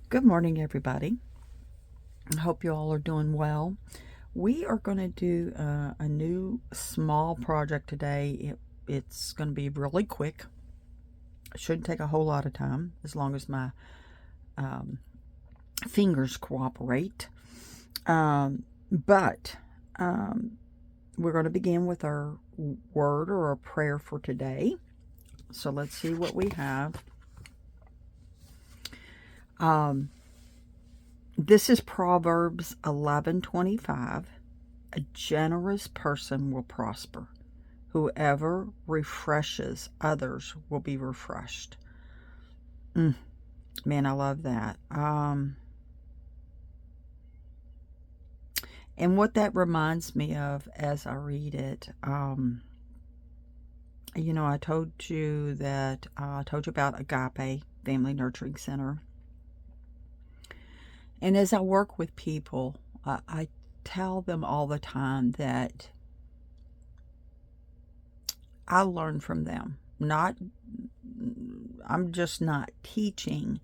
Good morning, everybody. I hope you all are doing well. We are going to do a new small project today. It's going to be really quick. It shouldn't take a whole lot of time as long as my um, fingers cooperate. But we're going to begin with our word or a prayer for today. So let's see what we have. This is Proverbs 11:25. A generous person will prosper. Whoever refreshes others will be refreshed. Man, I love that. And what that reminds me of as I read it, I told you that I told you about Agape Family Nurturing Center. And as I work with people, I tell them all the time that I learn from them. I'm just not teaching,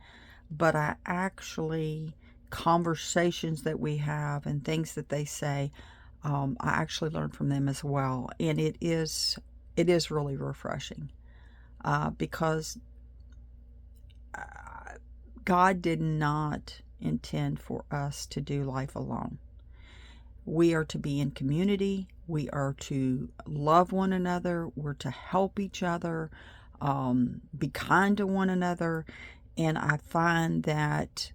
but I actually, conversations that we have and things that they say, I actually learn from them as well. And it is really refreshing because God did not intend for us to do life alone. We are to be in community. We are to love one another. We're to help each other, be kind to one another. And I find that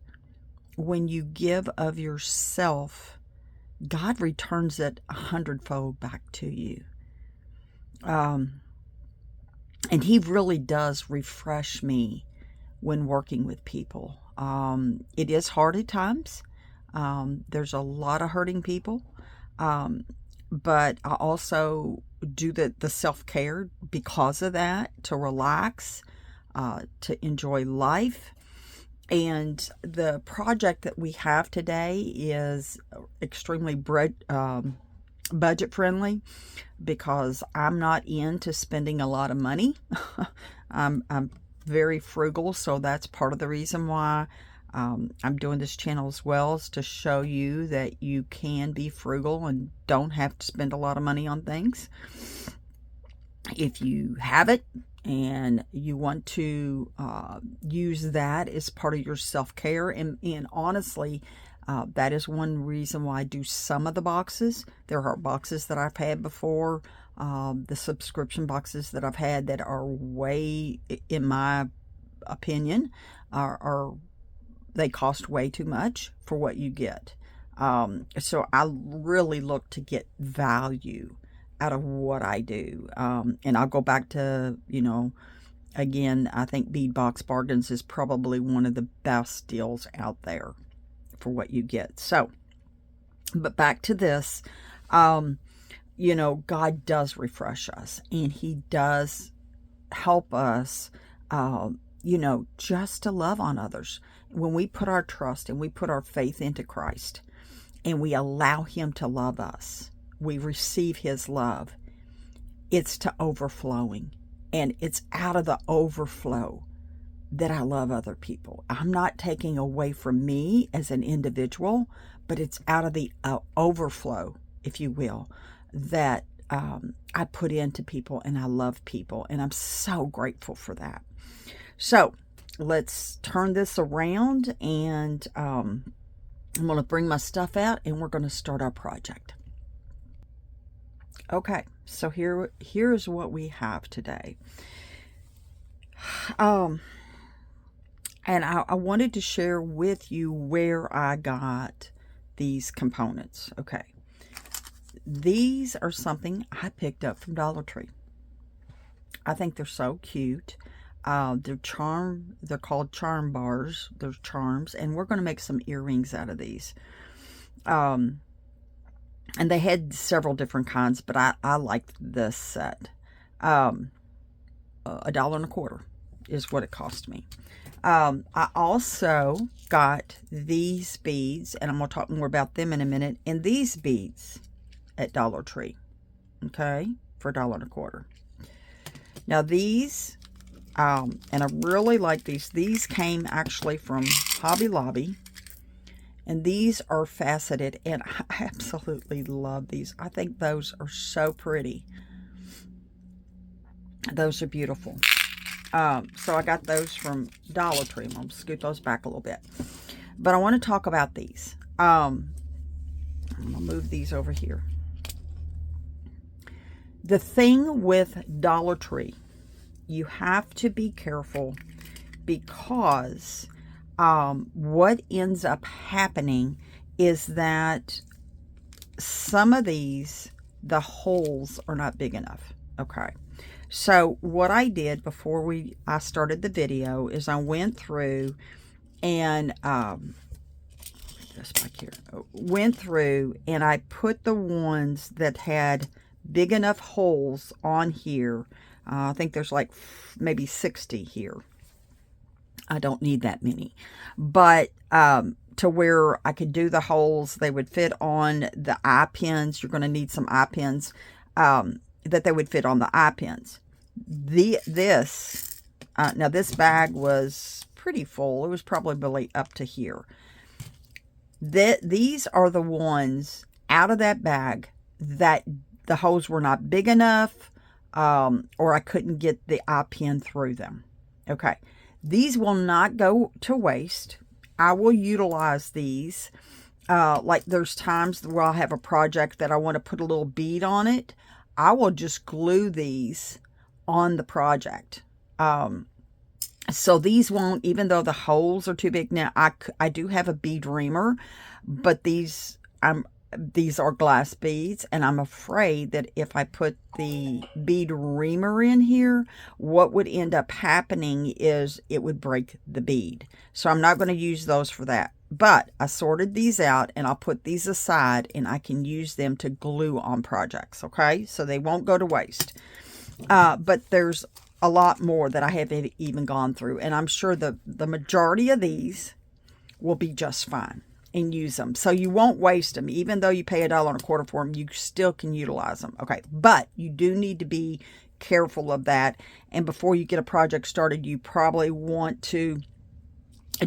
when you give of yourself, God returns it 100-fold back to you. And He really does refresh me when working with people. It is hard at times. There's a lot of hurting people. But I also do the self-care because of that, to relax, to enjoy life. And the project that we have today is extremely budget friendly because I'm not into spending a lot of money. I'm very frugal, so that's part of the reason why I'm doing this channel as well, is to show you that you can be frugal and don't have to spend a lot of money on things. If you have it and you want to use that as part of your self-care, and honestly, that is one reason why I do some of the boxes. There are boxes that I've had before, the subscription boxes that I've had that are way, in my opinion, are they cost way too much for what you get. So I really look to get value out of what I do. And I'll go back to, again, I think Bead Box Bargains is probably one of the best deals out there for what you get. So, but back to this, God does refresh us, and He does help us, just to love on others. When we put our trust and we put our faith into Christ and we allow Him to love us, we receive His love. It's to overflowing, and it's out of the overflow that I love other people. I'm not taking away from me as an individual, but it's out of the overflow, if you will, that I put into people, and I love people, and I'm so grateful for that. So let's turn this around, and I'm going to bring my stuff out, and we're going to start our project. Okay, so here's what we have today. And I wanted to share with you where I got these components. Okay, these are something I picked up from Dollar Tree. I think they're so cute. They're called charm bars. They're charms, and we're going to make some earrings out of these. And they had several different kinds, but I liked this set. $1.25 is what it cost me. I also got these beads, and I'm going to talk more about them in a minute, and these beads at Dollar Tree, okay, for $1.25. Now these, And I really like these. These came actually from Hobby Lobby. And these are faceted, and I absolutely love these. I think those are so pretty. Those are beautiful. So I got those from Dollar Tree. I'm going to scoot those back a little bit. But I want to talk about these. I'm going to move these over here. The thing with Dollar Tree, you have to be careful because what ends up happening is that some of these, the holes are not big enough. Okay. So what I did before I started the video is I went through and just back here, went through and I put the ones that had big enough holes on here. I think there's like maybe 60 here. I don't need that many, but to where I could do the holes, they would fit on the eye pins. You're going to need some eye pins that they would fit on the eye pins. Now this bag was pretty full. It was probably up to here. These are the ones out of that bag that the holes were not big enough, or I couldn't get the eye pin through them. Okay. These will not go to waste. I will utilize these. Like there's times where I'll have a project that I want to put a little bead on it. I will just glue these on the project. So these won't, even though the holes are too big. Now I do have a bead reamer, but these are glass beads, and I'm afraid that if I put the bead reamer in here, what would end up happening is it would break the bead. So I'm not going to use those for that. But I sorted these out, and I'll put these aside, and I can use them to glue on projects, okay? So they won't go to waste. But there's a lot more that I haven't even gone through, and I'm sure the majority of these will be just fine. And use them. So you won't waste them. Even though you pay $1.25 for them, you still can utilize them. Okay. But you do need to be careful of that. And before you get a project started, you probably want to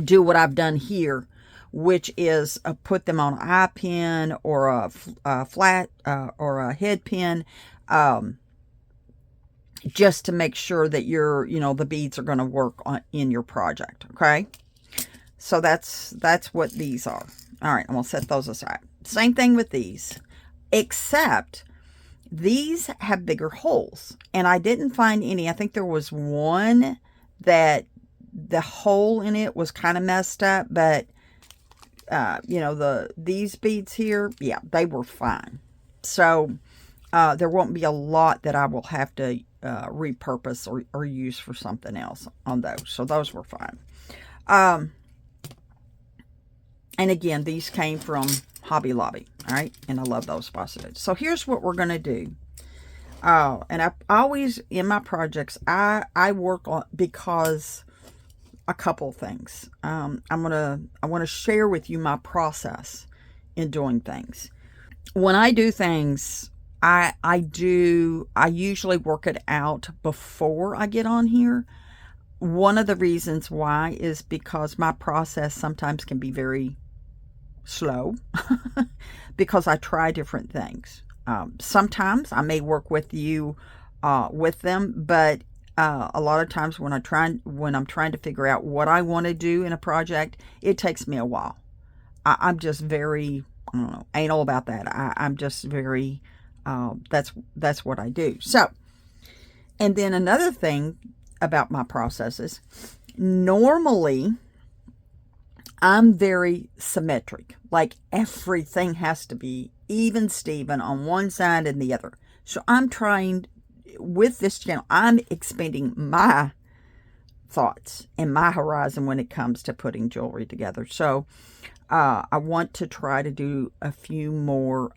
do what I've done here, which is put them on an eye pin or a flat or a head pin, just to make sure that the beads are going to work in your project. Okay. So that's what these are. All right, I'm going to set those aside. Same thing with these, except these have bigger holes. And I didn't find any. I think there was one that the hole in it was kind of messed up. But, these beads here, yeah, they were fine. So there won't be a lot that I will have to repurpose or use for something else on those. So those were fine. And again, these came from Hobby Lobby, all right? And I love those faceted. So here's what we're going to do. And I always, in my projects, I work on, because a couple things. I want to share with you my process in doing things. When I do things, I usually work it out before I get on here. One of the reasons why is because my process sometimes can be very slow because I try different things. Sometimes I may work with you with them, but a lot of times when I'm trying to figure out what I want to do in a project, it takes me a while. I'm just very, I don't know, anal about that. I'm just very, that's what I do. So, and then another thing about my processes, normally I'm very symmetric. Like everything has to be even Steven on one side and the other. So I'm trying, with this channel, I'm expanding my thoughts and my horizon when it comes to putting jewelry together. So I want to try to do a few more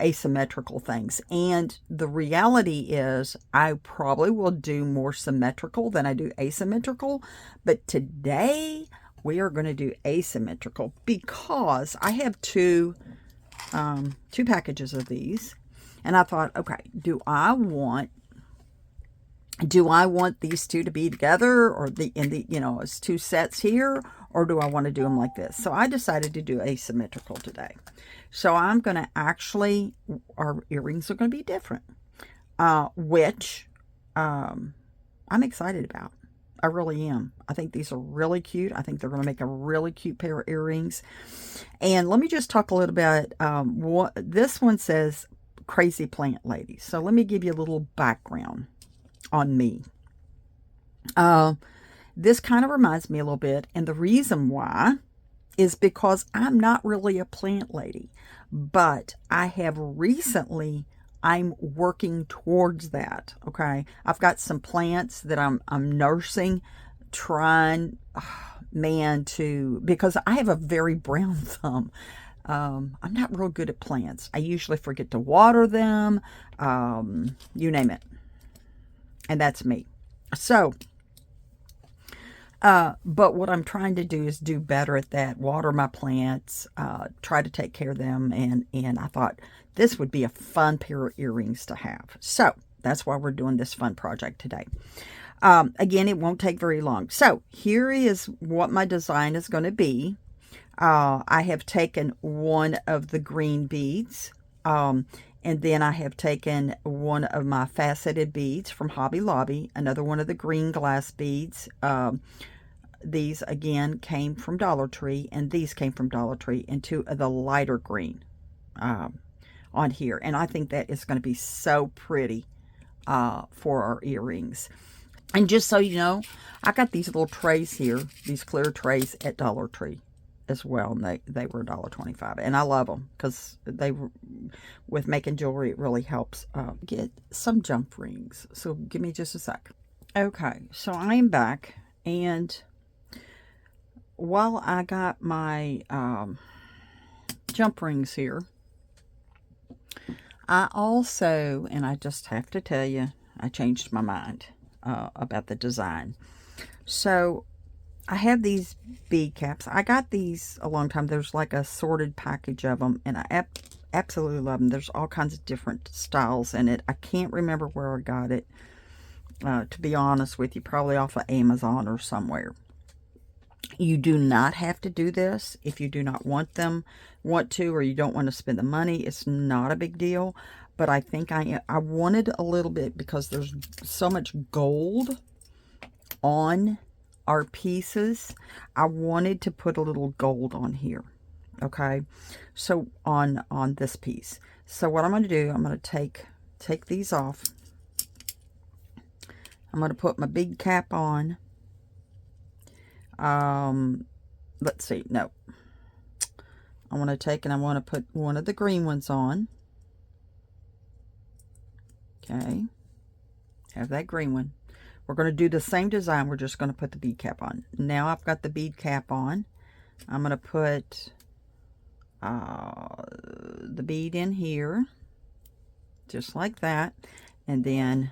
asymmetrical things. And the reality is I probably will do more symmetrical than I do asymmetrical. But today we are going to do asymmetrical because I have two packages of these. And I thought, okay, do I want Do I want these two to be together, or as two sets here, or do I want to do them like this? So I decided to do asymmetrical today. So I'm going to actually, our earrings are going to be different, which I'm excited about. I really am. I think these are really cute. I think they're going to make a really cute pair of earrings. And let me just talk a little bit. What this one says, Crazy Plant Lady. So let me give you a little background on me. This kind of reminds me a little bit, and the reason why is because I'm not really a plant lady, but I have recently, I'm working towards that. Okay, I've got some plants that I'm nursing, trying, because I have a very brown thumb. I'm not real good at plants. I usually forget to water them, you name it. And that's me. So, but what I'm trying to do is do better at that. Water my plants, try to take care of them. And I thought this would be a fun pair of earrings to have. So that's why we're doing this fun project today. Again, it won't take very long. So here is what my design is going to be. I have taken one of the green beads, and then I have taken one of my faceted beads from Hobby Lobby, another one of the green glass beads. These, again, came from Dollar Tree, and these came from Dollar Tree, and two of the lighter green on here. And I think that is going to be so pretty for our earrings. And just so you know, I got these little trays here, these clear trays at Dollar Tree as well, and they were $1.25, and I love them because with making jewelry, it really helps get some jump rings. So give me just a sec. Okay, so I am back, and while I got my jump rings here, I also, and I just have to tell you, I changed my mind about the design. So I have these bead caps. I got these a long time. There's like a sorted package of them, and I absolutely love them. There's all kinds of different styles in it. I can't remember where I got it, to be honest with you, probably off of Amazon or somewhere. You do not have to do this if you do not want to, or you don't want to spend the money. It's not a big deal, but I think I wanted a little bit because there's so much gold on our pieces. I wanted to put a little gold on here. Okay, so on this piece. So what I'm going to do, I'm going to take these off. I'm going to put my bead cap on. Let's see, no, I want to take and I want to put one of the green ones on. Okay, have that green one. We're going to do the same design. We're just going to put the bead cap on. Now I've got the bead cap on. I'm going to put the bead in here, just like that. And then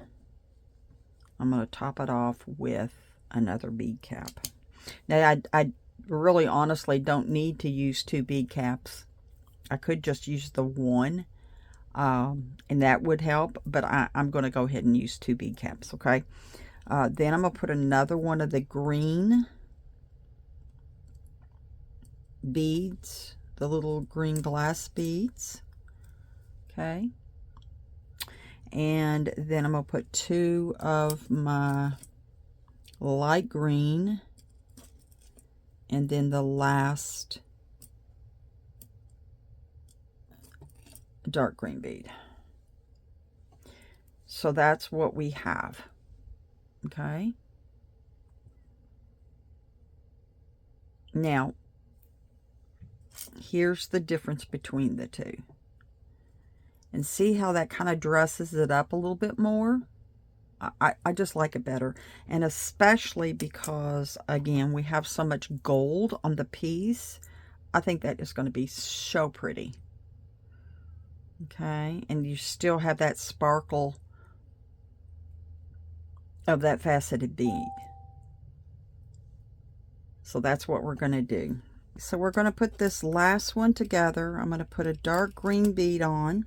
I'm going to top it off with another bead cap. Now, I really honestly don't need to use two bead caps. I could just use the one, and that would help. But I'm going to go ahead and use two bead caps, okay? Then I'm going to put another one of the green beads, the little green glass beads, okay? And then I'm going to put two of my light green, and then the last dark green bead. So that's what we have. Okay. Now, here's the difference between the two. And see how that kind of dresses it up a little bit more? I just like it better. And especially because, again, we have so much gold on the piece. I think that is going to be so pretty. Okay. And you still have that sparkle of that faceted bead. So that's what we're going to do. So we're going to put this last one together. I'm going to put a dark green bead on.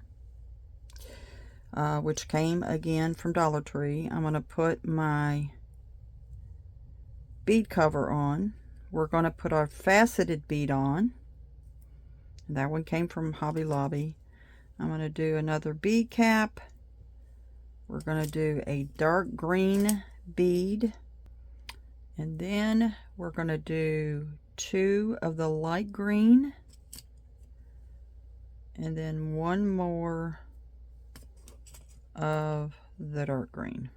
which came again from Dollar Tree. I'm going to put my bead cover on. We're going to put our faceted bead on. That one came from Hobby Lobby. I'm going to do another bead cap. We're going to do a dark green bead. And then we're going to do 2 of the light green. And then 1 more of the dark green.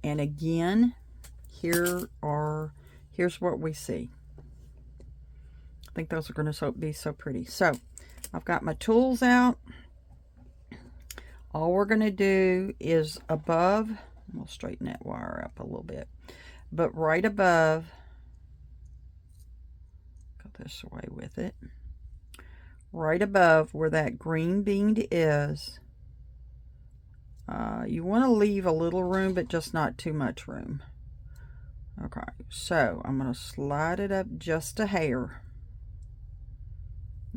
And again, here's what we see. I think those are going to be so pretty. So I've got my tools out. All we're going to do is above, we'll straighten that wire up a little bit, but right above, go this way with it, right above where that green bead is, you want to leave a little room, but just not too much room. Okay, so I'm going to slide it up just a hair.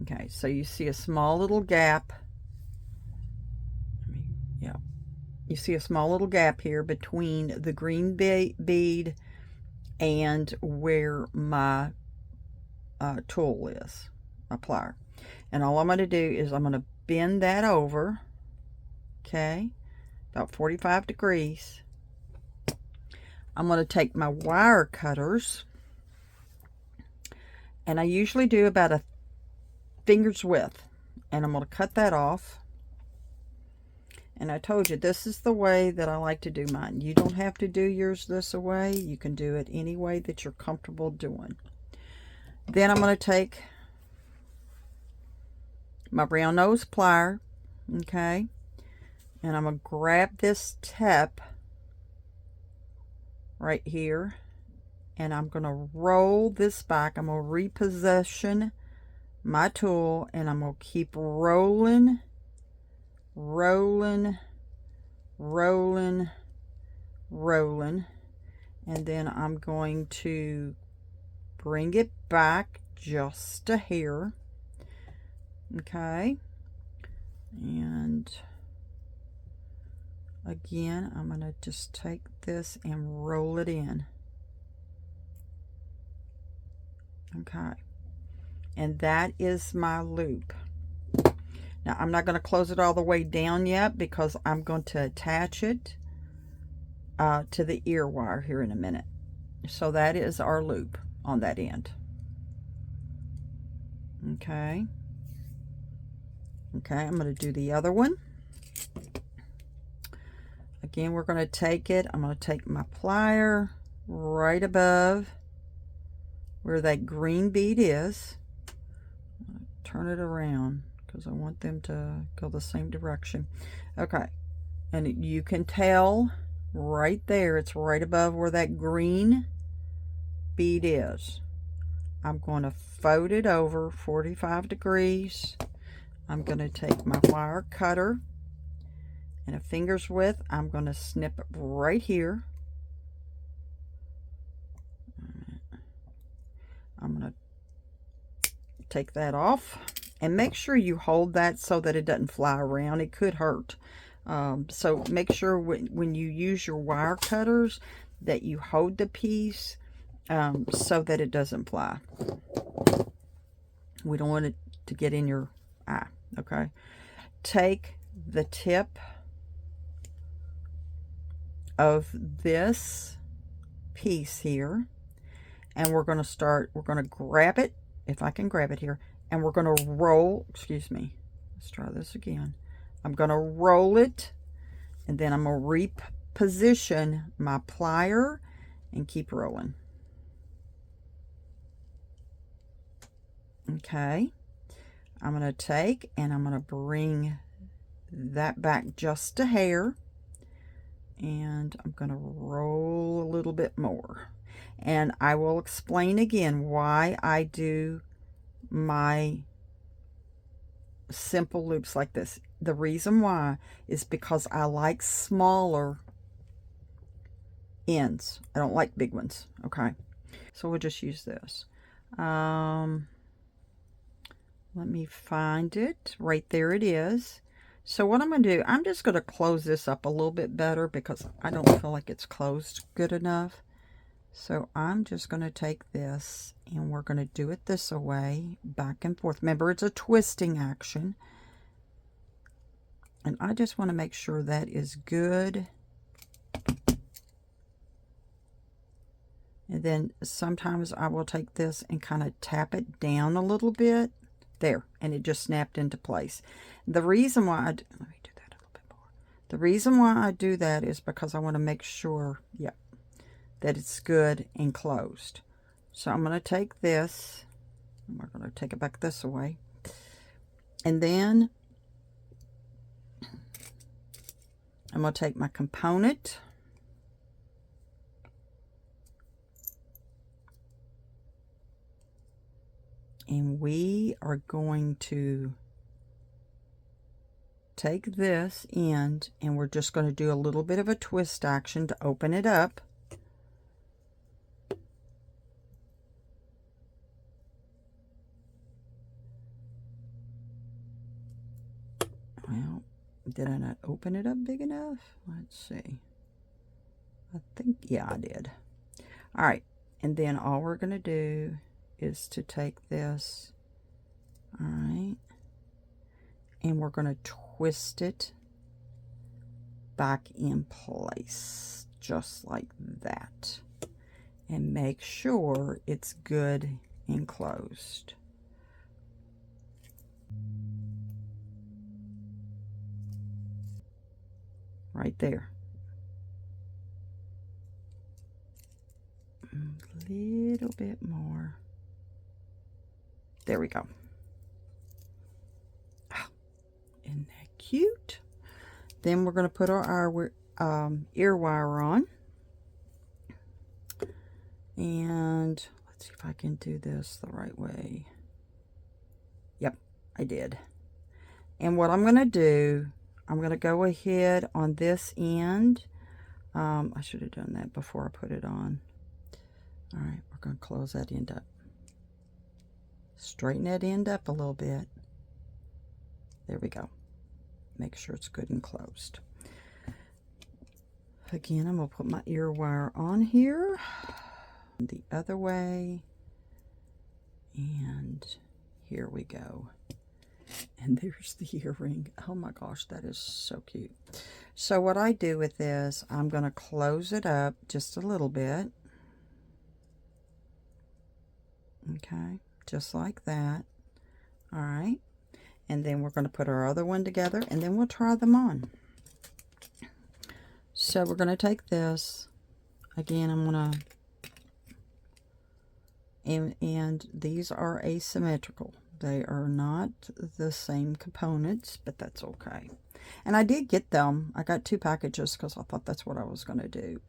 Okay, so you see a small little gap. Yeah, you see a small little gap here between the green bead and where my tool is, my plier. And all I'm going to do is I'm going to bend that over, okay, about 45 degrees. I'm going to take my wire cutters, and I usually do about a finger's width, and I'm going to cut that off. And I told you, this is the way that I like to do mine. You don't have to do yours this way. You can do it any way that you're comfortable doing. Then I'm going to take my brown nose plier, okay, and I'm going to grab this tip right here, and I'm going to roll this back. I'm going to reposition my tool, and I'm going to keep rolling, rolling, rolling, rolling, and then I'm going to bring it back just a hair, okay, and again I'm going to just take this and roll it in, okay, and that is my loop. Now I'm not going to close it all the way down yet because I'm going to attach it to the ear wire here in a minute. So that is our loop on that end. Okay. Okay, I'm going to do the other one. Again, we're going to take it. I'm going to take my plier right above where that green bead is. Turn it around because I want them to go the same direction. Okay, and you can tell right there, it's right above where that green bead is. I'm going to fold it over 45 degrees. I'm going to take my wire cutter and a finger's width. I'm going to snip it right here. I'm going to take that off. And make sure you hold that so that it doesn't fly around. It could hurt. So make sure when you use your wire cutters that you hold the piece so that it doesn't fly. We don't want it to get in your eye. Okay. Take the tip of this piece here, and we're going to grab it, if I can grab it here, and we're going to roll, excuse me, let's try this again. I'm going to roll it, and then I'm going to reposition my plier and keep rolling. Okay, I'm going to take and I'm going to bring that back just a hair, and I'm going to roll a little bit more. And I will explain again why I do my simple loops like this. The reason why is because I like smaller ends. I don't like big ones. Okay, so we'll just use this. Let me find it. Right there it is. So what I'm going to do, I'm just going to close this up a little bit better because I don't feel like it's closed good enough. So I'm just going to take this and we're going to do it this way, back and forth. Remember, it's a twisting action. And I just want to make sure that is good. And then sometimes I will take this and kind of tap it down a little bit. There, and it just snapped into place. The reason why let me do that a little bit more. The reason why I do that is because I want to make sure, that it's good and closed. So I'm going to take this, and we're going to take it back this way. And then I'm going to take my component. And we are going to take this end and we're just going to do a little bit of a twist action to open it up. Well, did I not open it up big enough? Let's see. I think, yeah, I did. All right. And then all we're going to do is to take this, all right, and we're going to twist it back in place, just like that. And make sure it's good and closed. Right there. A little bit more. There we go. Oh, isn't that cute? Then we're going to put our ear wire on. And let's see if I can do this the right way. Yep, I did. And what I'm going to do, I'm going to go ahead on this end. I should have done that before I put it on. All right, we're going to close that end up. Straighten that end up a little bit. There we go. Make sure it's good and closed. Again, I'm going to put my ear wire on here. The other way. And here we go. And there's the earring. Oh my gosh, that is so cute. So what I do with this, I'm going to close it up just a little bit. Okay, just like that. All right. And then we're going to put our other one together and then we'll try them on. So we're going to take this. Again, I'm going to, and these are asymmetrical. They are not the same components, but that's okay. And I did get them. I got 2 packages because I thought that's what I was going to do.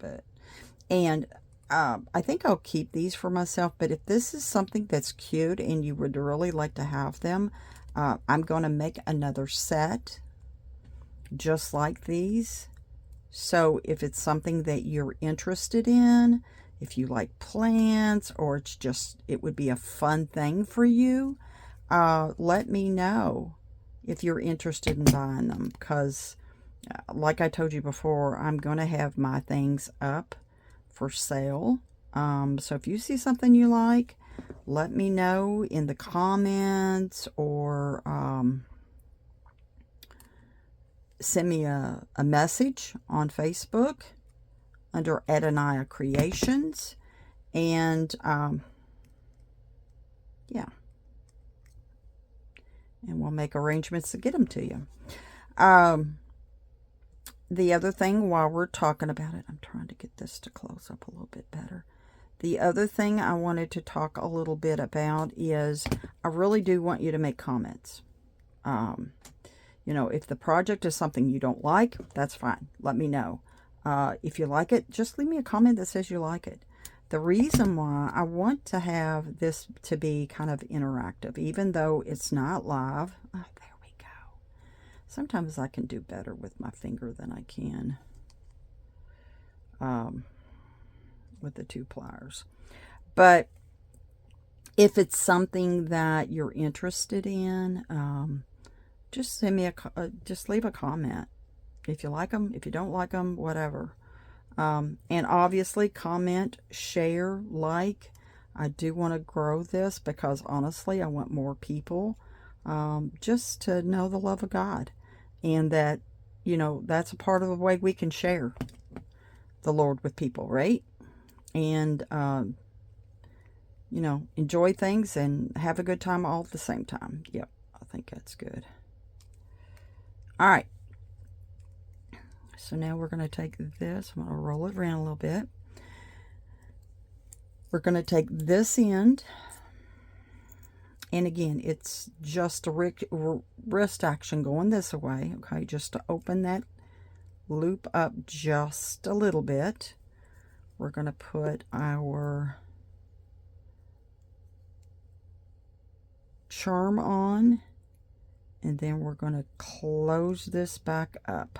And I think I'll keep these for myself. But if this is something that's cute and you would really like to have them, I'm going to make another set just like these. So if it's something that you're interested in, if you like plants, or it's just, it would be a fun thing for you, let me know if you're interested in buying them, because like I told you before, I'm going to have my things up for sale. So if you see something you like, let me know in the comments, or send me a message on Facebook under Adonai Creations, and yeah, and we'll make arrangements to get them to you. The other thing, while we're talking about it, I'm trying to get this to close up a little bit better. The other thing I wanted to talk a little bit about is I really do want you to make comments. You know, if the project is something you don't like, that's fine. Let me know. If you like it, just leave me a comment that says you like it. The reason why I want to have this to be kind of interactive, even though it's not live. Oh, there we go. Sometimes I can do better with my finger than I can with the 2 pliers. But if it's something that you're interested in, just send me just leave a comment. If you like them, if you don't like them, whatever. And obviously comment, share, like. I do want to grow this because honestly, I want more people just to know the love of God. And that, that's a part of the way we can share the Lord with people, right? And, enjoy things and have a good time all at the same time. Yep, I think that's good. All right. So now we're going to take this. I'm going to roll it around a little bit. We're going to take this end. And again, it's just a wrist action going this way. Okay, just to open that loop up just a little bit. We're going to put our charm on. And then we're going to close this back up.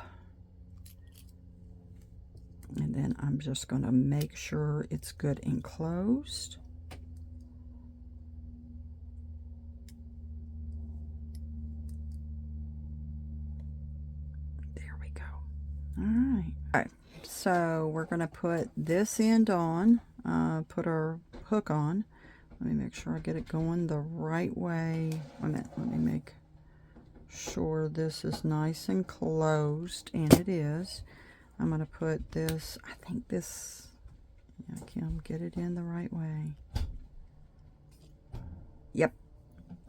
And then I'm just going to make sure it's good and closed. There we go. All right. So we're going to put this end on, put our hook on. Let me make sure I get it going the right way. Wait a minute. Let me make sure this is nice and closed, and it is. I'm going to put this, I think this, yeah, Kim, get it in the right way. Yep.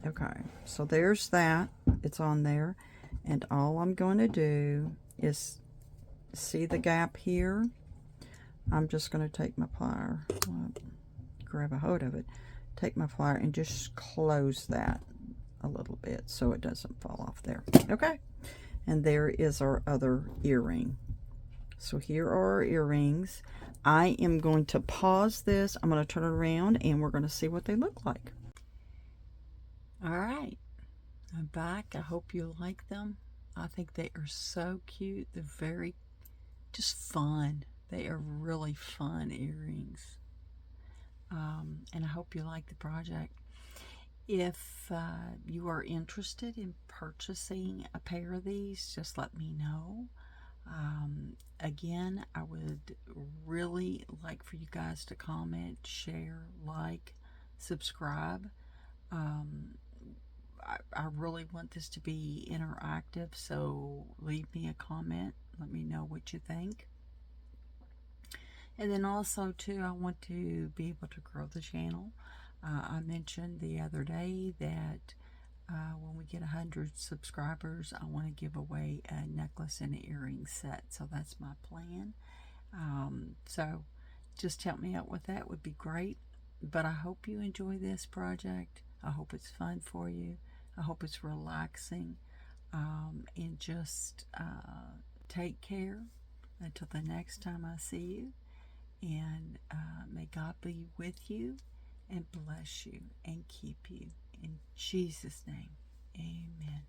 Okay, so there's that. It's on there. And all I'm going to do is, see the gap here? I'm just going to take my plier, grab a hold of it, take my plier and just close that a little bit so it doesn't fall off there. Okay, and there is our other earring. So here are our earrings. I am going to pause this. I'm going to turn it around and we're going to see what they look like. All right, I'm back. I hope you like them. I think they are so cute. They're very just fun. They are really fun earrings. And I hope you like the project. If you are interested in purchasing a pair of these, just let me know. Again, I would really like for you guys to comment, share, like, subscribe. I really want this to be interactive, so leave me a comment. Let me know what you think. And then also, too, I want to be able to grow the channel. I mentioned the other day that when we get 100 subscribers, I want to give away a necklace and an earring set. So that's my plan. So just help me out with that would be great. But I hope you enjoy this project. I hope it's fun for you. I hope it's relaxing. And just take care until the next time I see you. And may God be with you and bless you and keep you. In Jesus' name, amen.